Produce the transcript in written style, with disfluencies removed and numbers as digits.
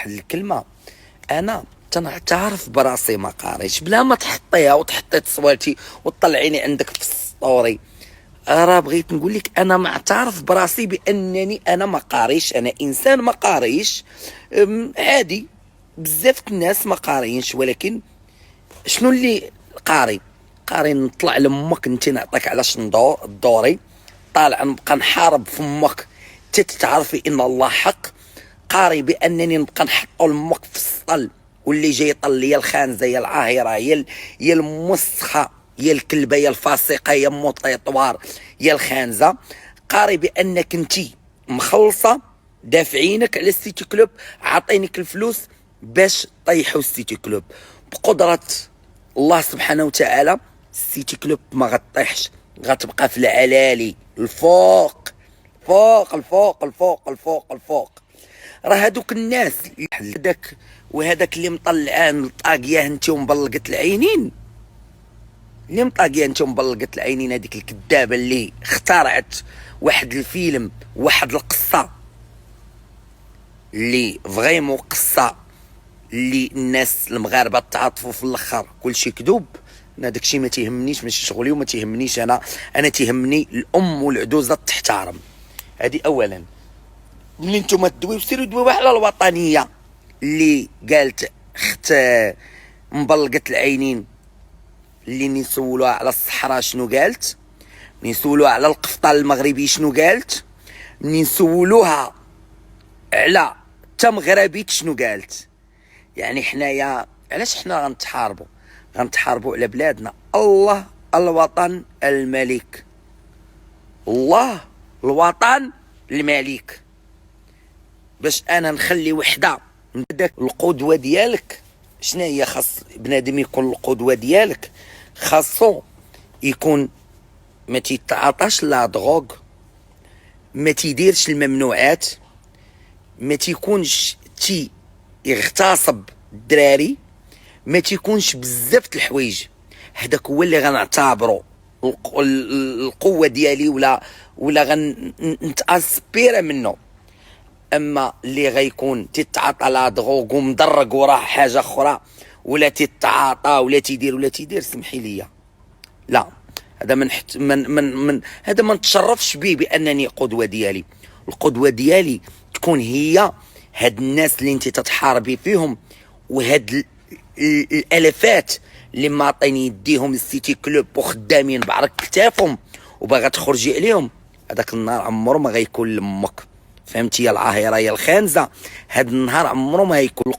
واحد الكلمه، انا تنعترف براسي ما قاريش بلا ما تحطيها وتحطي تصويرتي وتطلعيني عندك في السطوري. راه بغيت نقول لك انا معترف براسي بانني انا ما قاريش، انا انسان ما قاريش عادي. بزاف الناس ما قاريينش، ولكن شنو اللي قاري؟ قاري نطلع لامك انت نعطيك علاش دوري، طالع نبقى نحارب فمك تتعرفي ان الله حق، قاري بانني نبقى نحطو لامك في السطل واللي جاي يطل يا الخانزه يا العاهره يا المسخه يا الكلبه يا الفاسقه يا موطيطوار يا الخانزه. قاري بانك انتي مخلصه دافعينك على السيتي كلوب، عاطينك الفلوس باش طيحوا السيتي كلوب. بقدره الله سبحانه وتعالى السيتي كلوب ما غطيحش، غتبقى في العلالي الفوق فوق الفوق الفوق الفوق الفوق. راه هادوك الناس هذاك وهذاك اللي مطلعان طاقيه انت ومبلقت العينين، اللي مطاقيه انت ومبلقت العينين، هذيك الكذابه اللي اخترعت واحد الفيلم واحد القصه اللي فريمون قصه اللي الناس المغاربه تعاطفوا في الاخر كلشي كذوب. انا داكشي ما تيهمنيش، ماشي شغلي وما تيهمنيش. انا تيهمني الام والعدوزه تحترم. هذه اولا. ملي نتوما تدويو سيروا دويو على الوطنيه اللي قالت اخت مبلقت العينين، اللي نسولوها على الصحراء شنو قالت، نسولوها على القفطان المغربي شنو قالت، نسولوها على تمغربيت شنو قالت. يعني حنايا علاش حنا غنتحاربوا على بلادنا؟ الله الوطن الملك، الله الوطن الملك. باش انا نخلي وحده من داك القدوه ديالك، شنو هي؟ خاص بنادم يكون القدوه ديالك خاصو يكون ما تيتعاطاش لا دروغ، ما تيديرش الممنوعات، ما تيكونش يغتصب الدراري، ما تيكونش بزاف د الحوايج. هذاك هو اللي غنعتبرو القوه ديالي ولا غنتاسبير منه. اما اللي غيكون تتعاطى لا دروغ ومدرق وراه حاجه اخرى، ولا تتعاطى ولا تيدير سمحي لي، لا هذا هذا ما نتشرفش به بانني قدوه ديالي. القدوه ديالي تكون هي هاد الناس اللي انت تتحاربي فيهم، وهاد الالافات اللي معطين يديهم للسيتي كلوب وخدامين بعرق كتافهم وباغا تخرجي عليهم. هذاك النهار عمره ما غيكون لامك، فهمتي يا العاهره يا الخانزه؟ هاد النهار عمره ما غيكون